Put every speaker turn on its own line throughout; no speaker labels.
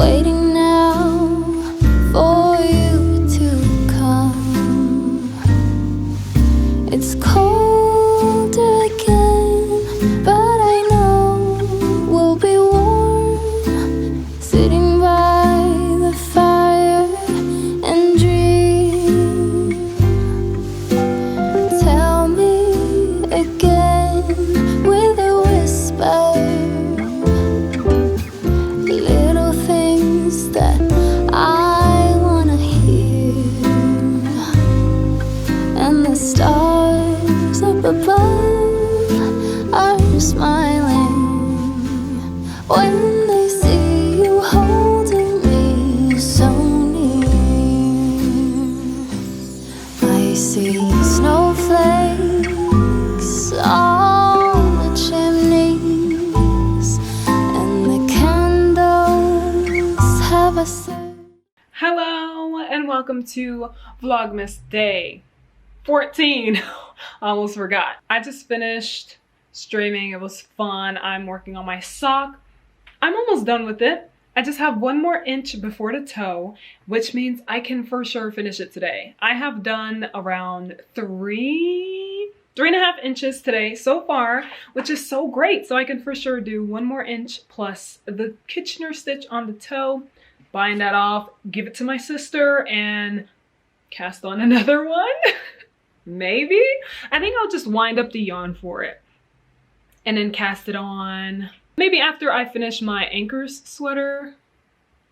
waiting now for you to come. It's colder again, but I know we'll be warm, sitting by the fire and dream. Tell me again with a whisper, little things that I wanna hear, and the stars up above are smiling when they see you holding me so near. I see snowflakes on the chimneys, and the candles have a scent.
Hello and welcome to Vlogmas Day 14. I almost forgot. I just finished streaming. It was fun. I'm working on my sock. I'm almost done with it. I just have 1 more inch before the toe, which means I can for sure finish it today. I have done around 3.5 inches today so far, which is so great. So I can for sure do 1 more inch plus the Kitchener stitch on the toe, bind that off, give it to my sister, and cast on another one. Maybe? I think I'll just wind up the yarn for it and then cast it on. Maybe after I finish my Anchors sweater.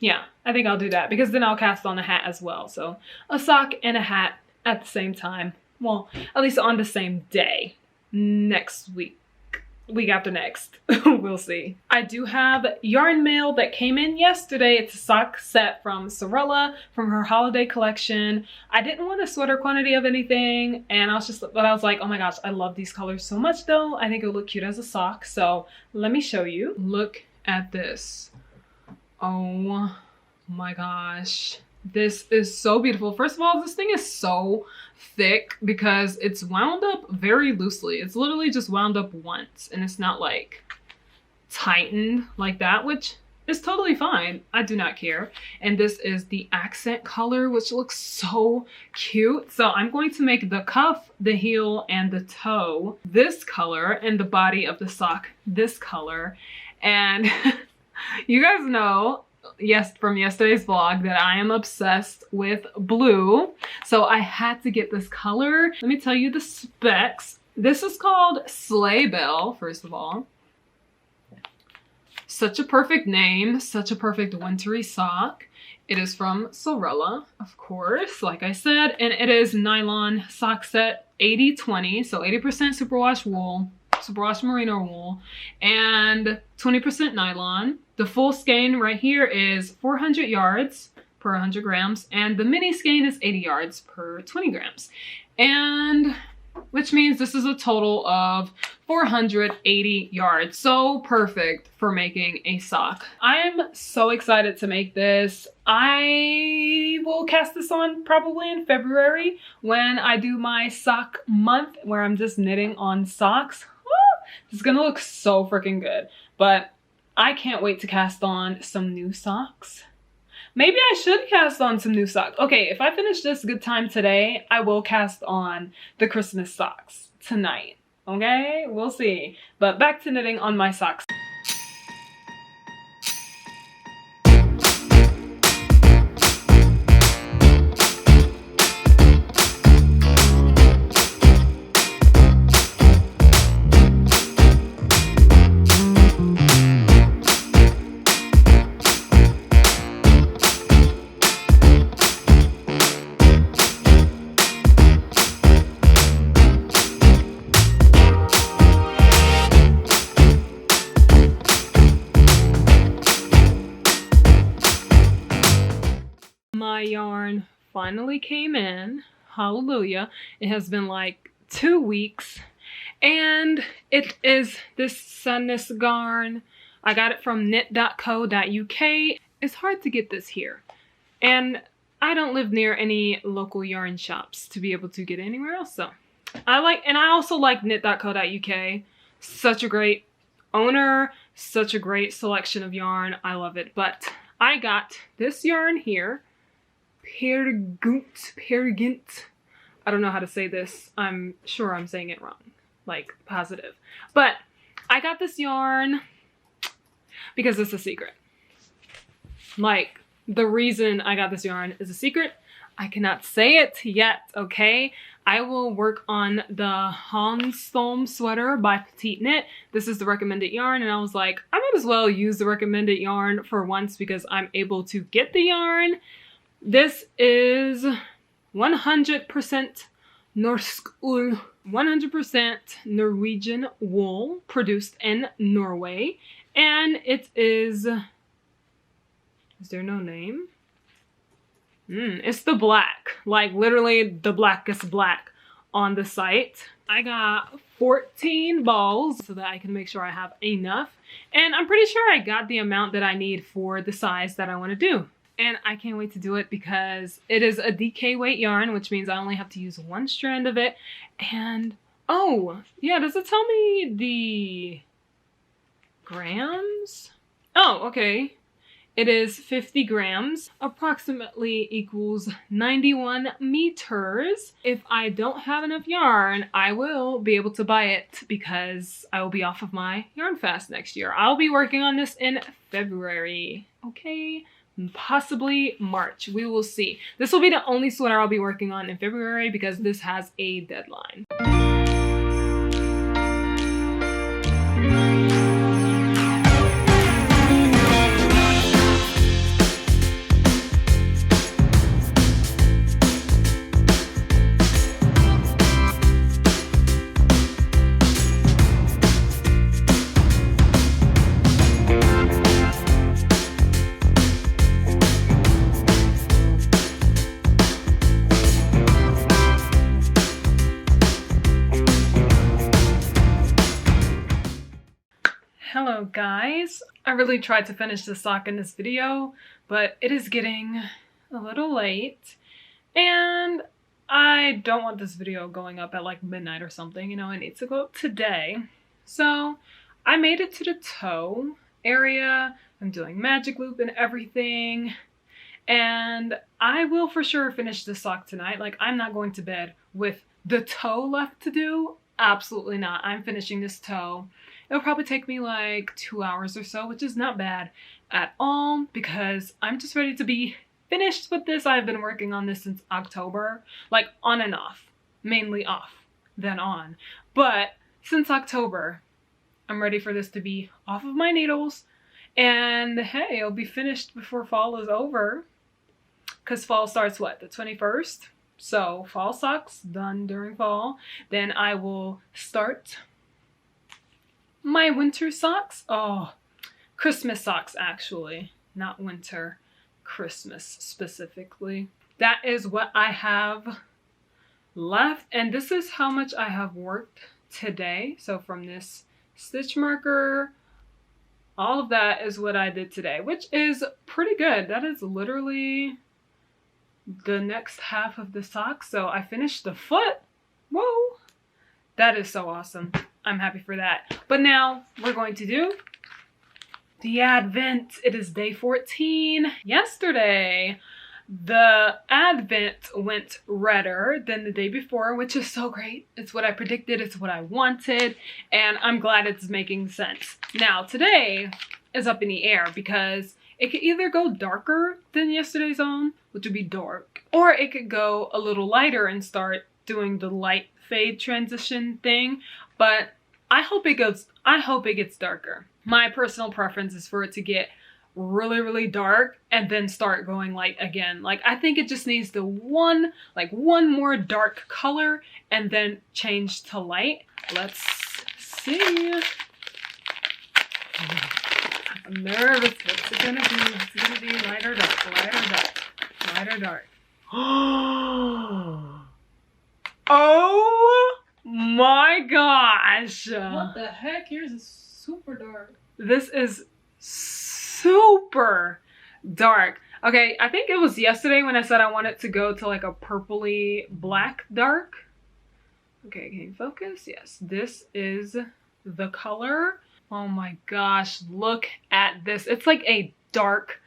Yeah, I think I'll do that because then I'll cast on a hat as well. So a sock and a hat at the same time. Well, at least on the same day. Next week. Week after next. We'll see. I do have yarn mail that came in yesterday. It's a sock set from Sorella from her holiday collection. I didn't want a sweater quantity of anything, and I was like, oh my gosh, I love these colors so much though. I think it'll look cute as a sock. So let me show you. Look at this. Oh my gosh. This is so beautiful. First of all, this thing is so thick because it's wound up very loosely. It's literally just wound up once and it's not like tightened like that, which is totally fine. I do not care. And this is the accent color, which looks so cute. So I'm going to make the cuff, the heel, and the toe this color, and the body of the sock this color. And you guys know, yes, from yesterday's vlog, that I am obsessed with blue. So I had to get this color. Let me tell you the specs. This is called Sleigh Bell, first of all. Such a perfect name, such a perfect wintry sock. It is from Sorella, of course, like I said, and it is nylon sock set 80-20, so 80% superwash wool, superwash merino wool, and 20% nylon. The full skein right here is 400 yards per 100 grams, and the mini skein is 80 yards per 20 grams. And which means this is a total of 480 yards. So perfect for making a sock. I'm so excited to make this. I will cast this on probably in February when I do my sock month where I'm just knitting on socks. It's gonna look so freaking good. But I can't wait to cast on some new socks. Maybe I should cast on some new socks. Okay, if I finish this good time today, I will cast on the Christmas socks tonight. Okay, we'll see. But back to knitting on my socks. My yarn finally came in. Hallelujah. It has been like 2 weeks, and it is this Sandnes Garn. I got it from knit.co.uk. It's hard to get this here, and I don't live near any local yarn shops to be able to get anywhere else. So I also like knit.co.uk. Such a great owner, such a great selection of yarn. I love it, but I got this yarn here, Pergint. I don't know how to say this. I'm sure I'm saying it wrong, like positive. But I got this yarn because it's a secret. Like, the reason I got this yarn is a secret. I cannot say it yet, okay? I will work on the Hansholm sweater by Petite Knit. This is the recommended yarn, and I was like, I might as well use the recommended yarn for once because I'm able to get the yarn. This is 100% norsk ull, 100% Norwegian wool produced in Norway, and it is there no name? It's the black, like literally the blackest black on the site. I got 14 balls so that I can make sure I have enough. And I'm pretty sure I got the amount that I need for the size that I want to do. And I can't wait to do it because it is a DK weight yarn, which means I only have to use one strand of it. And, oh, yeah, does it tell me the grams? Oh, okay. It is 50 grams, approximately equals 91 meters. If I don't have enough yarn, I will be able to buy it because I will be off of my yarn fast next year. I'll be working on this in February, okay? Possibly March, we will see. This will be the only sweater I'll be working on in February because this has a deadline. Hello guys, I really tried to finish the sock in this video, but it is getting a little late and I don't want this video going up at like midnight or something, you know, it needs to go up today. So I made it to the toe area. I'm doing magic loop and everything, and I will for sure finish this sock tonight. Like, I'm not going to bed with the toe left to do. Absolutely not. I'm finishing this toe. It'll probably take me like 2 hours or so, which is not bad at all because I'm just ready to be finished with this. I've been working on this since October, like on and off, mainly off, then on. But since October, I'm ready for this to be off of my needles, and hey, it'll be finished before fall is over because fall starts what, the 21st? So fall socks done during fall. Then I will start my winter socks. Oh, Christmas socks actually, not winter, Christmas specifically. That is what I have left, and this is how much I have worked today. So from this stitch marker, all of that is what I did today, which is pretty good. That is literally the next half of the sock. So I finished the foot. Whoa, that is so awesome. I'm happy for that. But now we're going to do the advent. It is day 14. Yesterday, the advent went redder than the day before, which is so great. It's what I predicted. It's what I wanted. And I'm glad it's making sense. Now, today is up in the air because it could either go darker than yesterday's own, which would be dark, or it could go a little lighter and start doing the light fade transition thing. But I hope it gets darker. My personal preference is for it to get really, really dark and then start going light again. Like, I think it just needs the one more dark color and then change to light. Let's see. I'm nervous. What's it gonna be? What's it gonna be? Light or dark? Light or dark? Light or dark? Oh my gosh!
What the heck? Yours is super dark.
This is super dark. Okay, I think it was yesterday when I said I wanted to go to like a purpley black dark. Okay, can you focus? Yes, this is the color. Oh my gosh, look at this. It's like a dark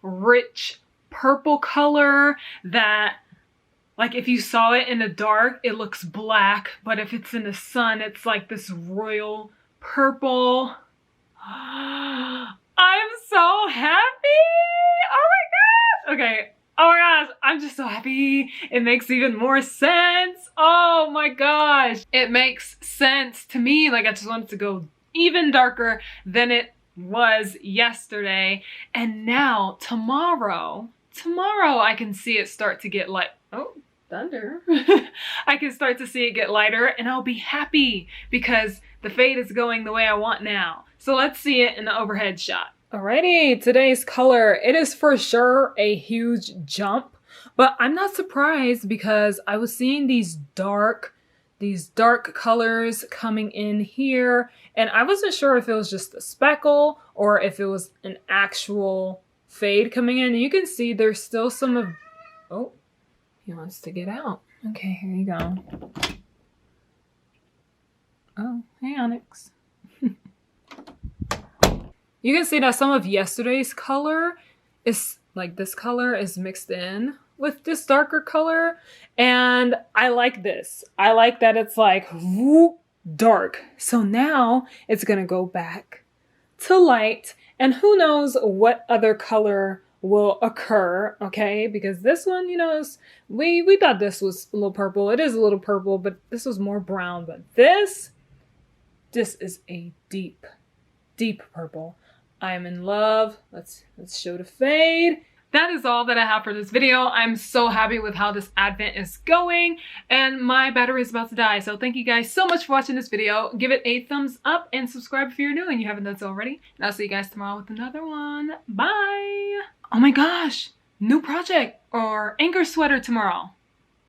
rich purple color that, like, if you saw it in the dark, it looks black, but if it's in the sun, it's like this royal purple. I'm so happy! Oh my gosh! Okay. Oh my gosh, I'm just so happy. It makes even more sense. Oh my gosh. It makes sense to me. Like, I just wanted to go even darker than it was yesterday. And now tomorrow I can see it start to get light. Oh, thunder. I can start to see it get lighter and I'll be happy because the fade is going the way I want now. So let's see it in the overhead shot. Alrighty, today's color, it is for sure a huge jump, but I'm not surprised because I was seeing these dark colors coming in here, and I wasn't sure if it was just a speckle or if it was an actual fade coming in. And you can see there's still some of, oh, he wants to get out. Okay, here you go. Oh, hey Onyx. You can see that some of yesterday's color is, like, this color is mixed in with this darker color. And I like this. I like that it's like whoop, dark. So now it's gonna go back to light. And who knows what other color will occur, okay? Because this one, you know, we thought this was a little purple. It is a little purple, but this was more brown. But this is a deep, deep purple. I am in love. Let's show the fade. That is all that I have for this video. I'm so happy with how this advent is going, and my battery is about to die. So thank you guys so much for watching this video. Give it a thumbs up and subscribe if you're new and you haven't done so already. And I'll see you guys tomorrow with another one. Bye. Oh my gosh, new project or anchor sweater tomorrow.